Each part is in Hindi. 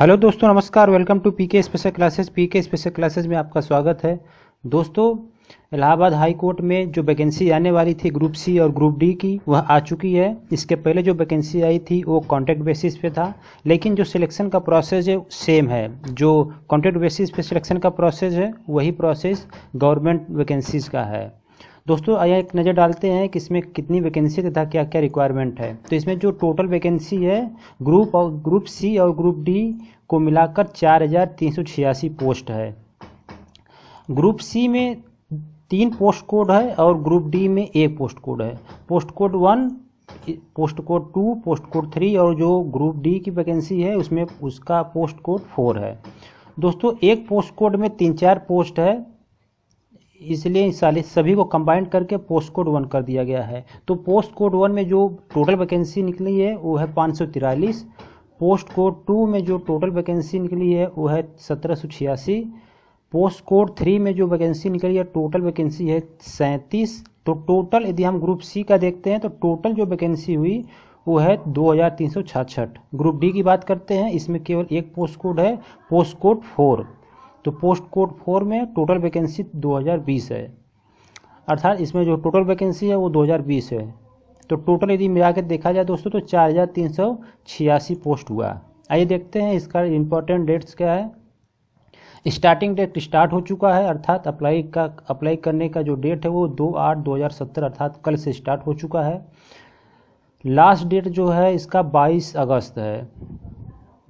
हेलो दोस्तों, नमस्कार। Welcome to PK special classes. PK special classes में आपका स्वागत है। दोस्तों, इलाहाबाद हाई कोर्ट में जो वैकेंसी आने वाली थी ग्रुप सी और ग्रुप डी की, वह आ चुकी है। इसके पहले जो वैकेंसी आई थी वो कॉन्ट्रैक्ट बेसिस पे था, लेकिन जो सिलेक्शन का प्रोसेस है सेम है। जो कॉन्ट्रैक्ट बेसिस पे सिलेक्शन का प्रोसेस है वही प्रोसेस गवर्नमेंट वैकेंसीज़ का है। दोस्तों, आइए एक नज़र डालते हैं कि इसमें कितनी वैकेंसी तथा क्या क्या रिक्वायरमेंट है। तो इसमें जो टोटल वैकेंसी है ग्रुप सी और ग्रुप डी को मिलाकर 4386 पोस्ट है। ग्रुप सी में 3 पोस्ट कोड है और ग्रुप डी में 1 पोस्ट कोड है। Post code 1, post code 2, post code 3 और जो ग्रुप डी की वैकेंसी है उसमें उसका पोस्ट कोड 4 है। दोस्तों, एक पोस्ट कोड में 3-4 पोस्ट है, इसलिए सभी को कंबाइंड करके पोस्ट कोड 1 कर दिया गया है। तो पोस्ट कोड 1 में जो टोटल वैकेंसी निकली है वो है 543। पोस्ट कोड 2 में जो टोटल वैकेंसी निकली है वो है 1786। पोस्ट कोड 3 में जो वैकेंसी निकली है टोटल वैकेंसी है 37। तो टोटल यदि हम ग्रुप सी का देखते हैं तो टोटल जो वैकेंसी हुई वो है 2366। ग्रुप डी की बात करते हैं, इसमें केवल एक पोस्ट कोड है, पोस्ट कोड 4। तो पोस्ट कोड 4 में टोटल वैकेंसी 2020 है, अर्थात इसमें जो टोटल वैकेंसी है वो 2020 है। तो टोटल यदि मिला के देखा जाए दोस्तों तो 4386 पोस्ट हुआ। आइए देखते हैं इसका इम्पोर्टेंट डेट्स क्या है। स्टार्टिंग डेट स्टार्ट हो चुका है, अर्थात अप्लाई करने का जो डेट है वो 2/8/2017 अर्थात कल से स्टार्ट हो चुका है। लास्ट डेट जो है इसका 22 अगस्त है।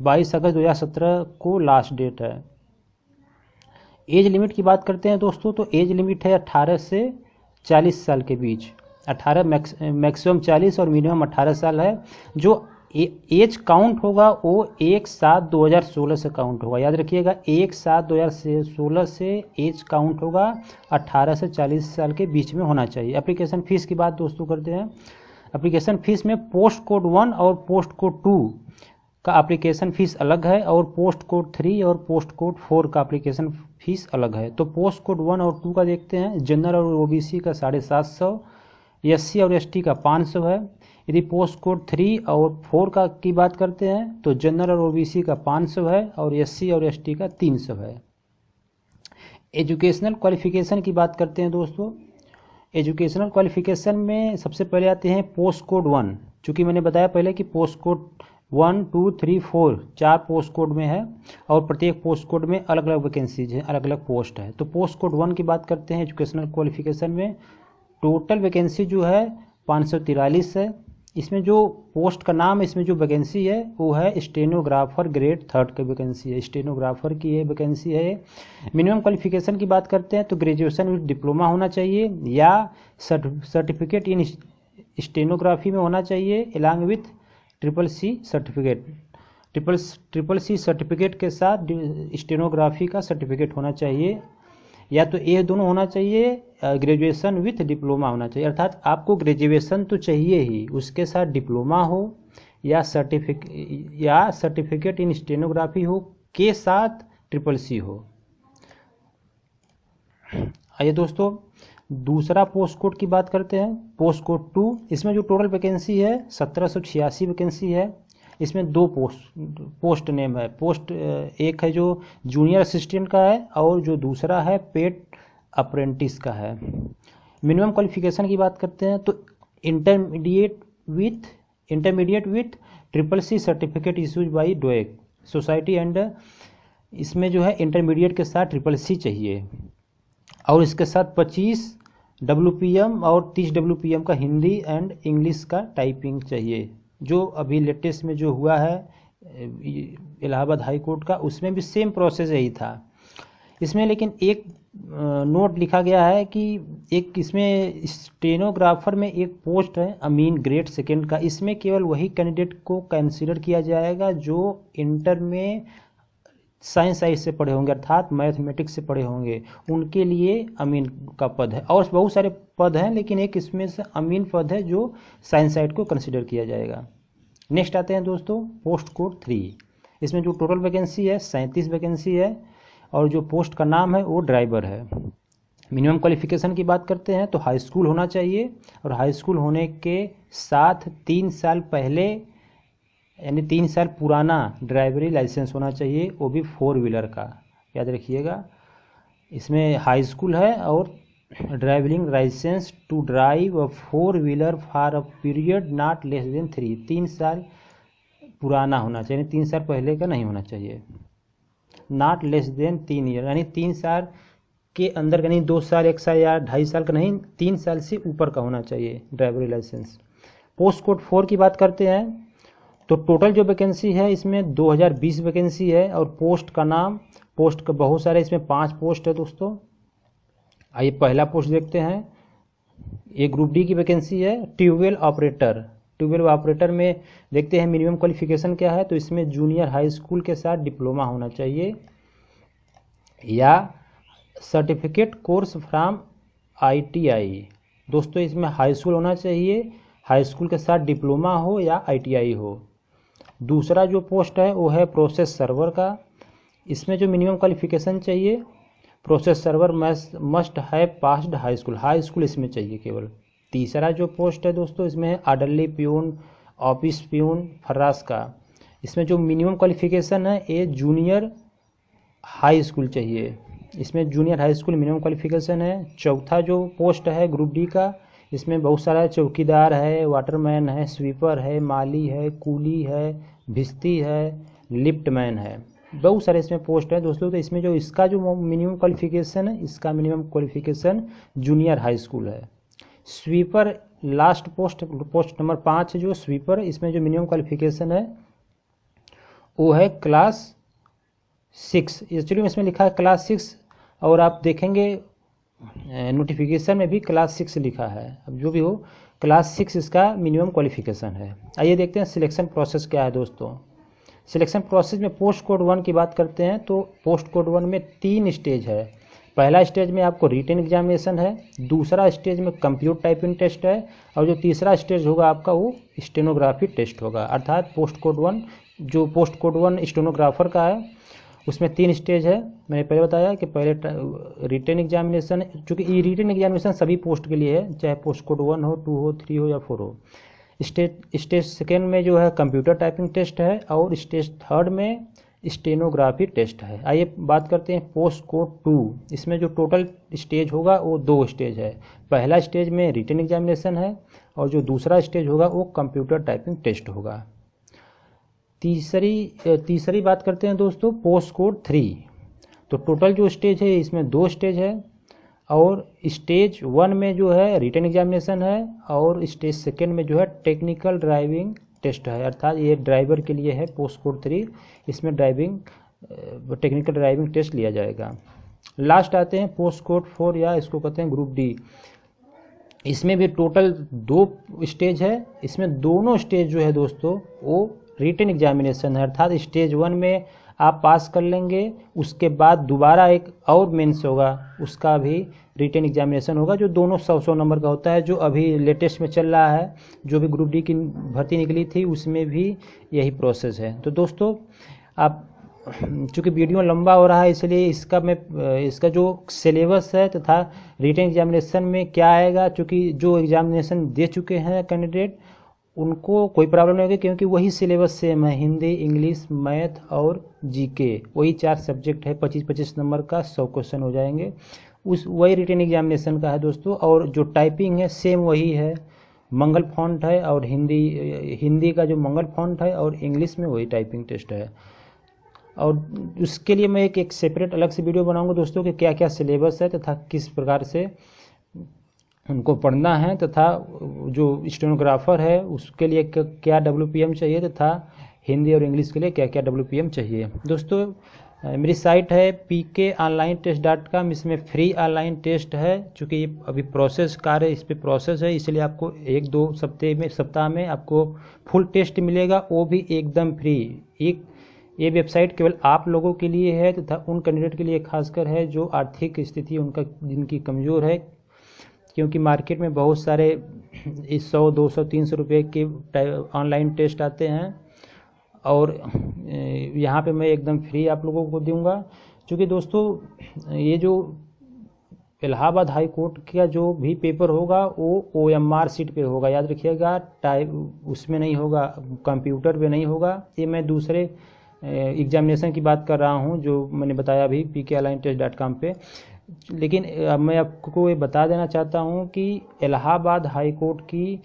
22 अगस्त 2017 को लास्ट डेट है। एज लिमिट की बात करते हैं दोस्तों, तो एज लिमिट है 18 से 40 साल के बीच। 18 मैक्सिमम 40 और मिनिमम 18 साल है। जो एज काउंट होगा वो 1/7/2016 से काउंट होगा। याद रखिएगा, 1/7/2016 से एज काउंट होगा। 18 से 40 साल के बीच में होना चाहिए। एप्लीकेशन फ़ीस की बात दोस्तों करते हैं। एप्लीकेशन फ़ीस में पोस्ट कोड 1 और पोस्ट कोड 2 का एप्लीकेशन फ़ीस अलग है और पोस्ट कोड 3 और पोस्ट कोड 4 का एप्लीकेशन फ़ीस अलग है। तो पोस्ट कोड 1 और 2 का देखते हैं। जनरल और ओबीसी का 750, एससी और एसटी का 500 है। यदि पोस्ट कोड 3 और 4 का की बात करते हैं तो जनरल और ओबीसी का 500 है और एससी और एसटी का 300 है। एजुकेशनल क्वालिफिकेशन की बात करते हैं दोस्तों। एजुकेशनल क्वालिफिकेशन में सबसे पहले आते हैं पोस्ट कोड 1। चूँकि मैंने बताया पहले कि पोस्ट कोड 1, 2, 3, 4 4 पोस्ट कोड में है और प्रत्येक पोस्ट कोड में अलग अलग वैकेंसीज है, अलग अलग पोस्ट है। तो पोस्ट कोड 1 की बात करते हैं। एजुकेशनल क्वालिफिकेशन में टोटल वैकेंसी जो है 543 है। इसमें जो पोस्ट का नाम है, इसमें जो वैकेंसी है वो है स्टेनोग्राफर ग्रेड 3 की वैकेंसी है। स्टेनोग्राफर की ये वैकेंसी है। मिनिमम क्वालिफिकेशन की बात करते हैं तो ग्रेजुएशन विद डिप्लोमा होना चाहिए या सर्टिफिकेट इन स्टेनोग्राफी में होना चाहिए along with CCC certificate. CCC certificate के साथ स्टेनोग्राफी का सर्टिफिकेट होना चाहिए, या तो ये दोनों होना चाहिए। ग्रेजुएशन विथ डिप्लोमा होना चाहिए, अर्थात आपको ग्रेजुएशन तो चाहिए ही, उसके साथ डिप्लोमा हो या सर्टिफिकेट इन स्टेनोग्राफी हो के साथ CCC हो। आइए दोस्तों, दूसरा पोस्ट कोड की बात करते हैं। पोस्ट कोड 2, इसमें जो टोटल वैकेंसी है 1786 वैकेंसी है। इसमें 2 पोस्ट नेम है। पोस्ट एक है जो जूनियर असिस्टेंट का है और जो दूसरा है पेड अप्रेंटिस का है। मिनिमम क्वालिफिकेशन की बात करते हैं तो intermediate with CCC certificate issues by डोएक society and, इसमें जो है इंटरमीडिएट के साथ CCC चाहिए और इसके साथ 25 WPM और 30 WPM का हिंदी एंड इंग्लिश का टाइपिंग चाहिए। जो अभी लेटेस्ट में जो हुआ है इलाहाबाद हाई कोर्ट का, उसमें भी सेम प्रोसेस यही था। इसमें लेकिन एक नोट लिखा गया है कि एक इसमें स्टेनोग्राफर में एक पोस्ट है अमीन ग्रेड 2 का। इसमें केवल वही कैंडिडेट को कंसीडर किया जाएगा जो इंटर में साइंस साइड से पढ़े होंगे, अर्थात मैथमेटिक्स से पढ़े होंगे, उनके लिए अमीन का पद है। और बहुत सारे पद हैं लेकिन एक इसमें से अमीन पद है जो साइंस साइड को कंसीडर किया जाएगा। नेक्स्ट आते हैं दोस्तों पोस्ट कोड 3। इसमें जो टोटल वैकेंसी है 37 वैकेंसी है और जो पोस्ट का नाम है वो ड्राइवर है। मिनिमम क्वालिफिकेशन की बात करते हैं तो हाई स्कूल होना चाहिए और हाई स्कूल होने के साथ 3 साल पहले यानी 3 साल पुराना ड्राइवरी लाइसेंस होना चाहिए, वो भी 4 व्हीलर का, याद रखिएगा। इसमें हाई स्कूल है और driving licence to drive a 4 wheeler for a period not less than 3 साल पुराना होना चाहिए, 3 साल पहले का नहीं होना चाहिए। नॉट लेस देन 3 ईयर, यानी 3 साल के अंदर का नहीं, 2 साल 1 साल या 2.5 साल का नहीं, 3 साल से ऊपर का होना चाहिए ड्राइवरी लाइसेंस। पोस्ट कोड 4 की बात करते हैं तो टोटल जो वैकेंसी है इसमें 2020 वैकेंसी है और पोस्ट का नाम, पोस्ट का बहुत सारे, इसमें 5 पोस्ट है दोस्तों। आइए पहला पोस्ट देखते हैं, ये ग्रुप डी की वैकेंसी है, ट्यूबवेल ऑपरेटर। ट्यूबवेल ऑपरेटर में देखते हैं मिनिमम क्वालिफिकेशन क्या है, तो इसमें जूनियर हाई स्कूल के साथ डिप्लोमा होना चाहिए या सर्टिफिकेट कोर्स फ्रॉम ITI। दोस्तों इसमें हाई स्कूल होना चाहिए, हाई स्कूल के साथ डिप्लोमा हो या ITI हो। दूसरा जो पोस्ट है वो है प्रोसेस सर्वर का, इसमें जो मिनिमम क्वालिफिकेशन चाहिए, process server must have passed high school, high school इसमें चाहिए केवल। तीसरा जो पोस्ट है दोस्तों इसमें है आर्डरली प्यून, ऑफिस प्यून, फर्रास का, इसमें जो मिनिमम क्वालिफिकेशन है ये जूनियर हाई स्कूल चाहिए, इसमें junior high school minimum qualification है। चौथा जो पोस्ट है ग्रुप डी का, इसमें बहुत सारा चौकीदार है, वाटरमैन है, स्वीपर है, माली है, कूली है, भिस्ती है, लिफ्टमैन है, बहुत सारे इसमें पोस्ट है दोस्तों। तो इसमें जो इसका जो मिनिमम क्वालिफिकेशन है, इसका minimum qualification junior high school है। Sweeper last post, post number 5 जो स्वीपर, इसमें जो मिनिमम क्वालिफिकेशन है वो है क्लास 6, एक्चुअली इसमें लिखा है क्लास 6 और आप देखेंगे नोटिफिकेशन में भी क्लास 6 लिखा है। अब जो भी हो क्लास 6 इसका मिनिमम क्वालिफिकेशन है। आइए देखते हैं सिलेक्शन प्रोसेस क्या है दोस्तों। सिलेक्शन प्रोसेस में पोस्ट कोड 1 की बात करते हैं तो पोस्ट कोड 1 में 3 स्टेज है। पहला स्टेज में आपको रिटन एग्जामिनेशन है, दूसरा स्टेज में कंप्यूटर टाइपिंग टेस्ट है और जो तीसरा स्टेज होगा आपका वो स्टेनोग्राफी टेस्ट होगा। अर्थात पोस्ट कोड 1 जो पोस्ट कोड 1 स्टेनोग्राफर का है उसमें 3 स्टेज है। मैंने पहले बताया कि पहले रिटन एग्जामिनेशन, चूँकि ये रिटन एग्जामिनेशन सभी पोस्ट के लिए है, चाहे पोस्ट कोड 1 हो, 2 हो, 3 हो या 4 हो। स्टेज सेकेंड में जो है कंप्यूटर टाइपिंग टेस्ट है और स्टेज थर्ड में स्टेनोग्राफी टेस्ट है। आइए बात करते हैं पोस्ट कोड 2, इसमें जो टोटल स्टेज होगा वो 2 स्टेज है। पहला स्टेज में रिटन एग्जामिनेशन है और जो दूसरा स्टेज होगा वो कंप्यूटर टाइपिंग टेस्ट होगा। तीसरी बात करते हैं दोस्तों पोस्ट कोड 3, तो टोटल जो स्टेज है इसमें 2 स्टेज है और स्टेज 1 में जो है रिटन एग्जामिनेशन है और स्टेज सेकेंड में जो है टेक्निकल ड्राइविंग टेस्ट है। अर्थात ये ड्राइवर के लिए है पोस्ट कोड 3, इसमें टेक्निकल ड्राइविंग टेस्ट लिया जाएगा। लास्ट आते हैं पोस्ट कोड 4 या इसको कहते हैं ग्रुप डी, इसमें भी टोटल 2 स्टेज है। इसमें दोनों स्टेज जो है दोस्तों वो रिटन एग्जामिनेशन है, अर्थात स्टेज 1 में आप पास कर लेंगे, उसके बाद दोबारा एक और मेंस होगा, उसका भी रिटन एग्जामिनेशन होगा जो दोनों 100 नंबर का होता है, जो अभी लेटेस्ट में चल रहा है। जो भी ग्रुप डी की भर्ती निकली थी उसमें भी यही प्रोसेस है। तो दोस्तों आप चूँकि वीडियो लंबा हो रहा है इसलिए इसका जो सिलेबस है तथा रिटन एग्जामिनेशन में क्या आएगा, चूँकि जो एग्जामिनेशन दे चुके हैं कैंडिडेट उनको कोई प्रॉब्लम नहीं होगी क्योंकि वही सिलेबस सेम है, हिंदी, इंग्लिश, मैथ और जीके, वही 4 सब्जेक्ट है, 25-25 नंबर का 100 क्वेश्चन हो जाएंगे। वही रिटन एग्जामिनेशन का है दोस्तों। और जो टाइपिंग है सेम वही है, मंगल फॉन्ट है और हिंदी का जो मंगल फॉन्ट है और इंग्लिश में वही टाइपिंग टेस्ट है। और उसके लिए मैं एक सेपरेट अलग से वीडियो बनाऊंगा दोस्तों कि क्या क्या सिलेबस है तथा किस प्रकार से उनको पढ़ना है तथा जो स्टेनोग्राफर है उसके लिए क्या WPM चाहिए तथा हिंदी और इंग्लिश के लिए क्या क्या WPM चाहिए। दोस्तों मेरी साइट है pkonlinetest.com, इसमें फ्री ऑनलाइन टेस्ट है। चूँकि ये अभी प्रोसेस कार्य इस पर प्रोसेस है इसलिए आपको 1-2 सप्ताह में आपको फुल टेस्ट मिलेगा, वो भी एकदम फ्री। ये वेबसाइट केवल आप लोगों के लिए है तथा उन कैंडिडेट के लिए खासकर है जो आर्थिक स्थिति जिनकी कमज़ोर है, क्योंकि मार्केट में बहुत सारे 100, 200, 300 रुपये के ऑनलाइन टेस्ट आते हैं और यहाँ पे मैं एकदम फ्री आप लोगों को दूंगा। क्योंकि दोस्तों ये जो इलाहाबाद हाई कोर्ट का जो भी पेपर होगा वो OMR सीट पे होगा, याद रखिएगा। टाइप उसमें नहीं होगा, कंप्यूटर पे नहीं होगा। ये मैं दूसरे एग्जामिनेशन की बात कर रहा हूँ जो मैंने बताया अभी pkonlinetest.com पे। लेकिन अब मैं आपको ये बता देना चाहता हूँ कि इलाहाबाद हाई कोर्ट की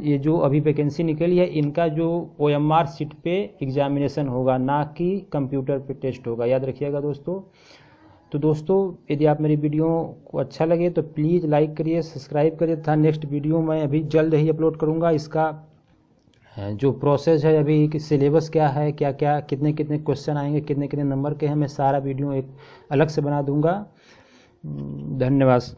ये जो अभी वैकेंसी निकली है, इनका जो OMR सीट पे एग्जामिनेशन होगा, ना कि कंप्यूटर पे टेस्ट होगा, याद रखिएगा दोस्तों। तो दोस्तों, यदि आप मेरी वीडियो को अच्छा लगे तो प्लीज़ लाइक करिए, सब्सक्राइब करिए तथा नेक्स्ट वीडियो मैं अभी जल्द ही अपलोड करूँगा। इसका जो प्रोसेस है, अभी कि सिलेबस क्या है, क्या क्या कितने कितने क्वेश्चन आएंगे, कितने कितने नंबर के हैं, मैं सारा वीडियो एक अलग से बना दूंगा। धन्यवाद।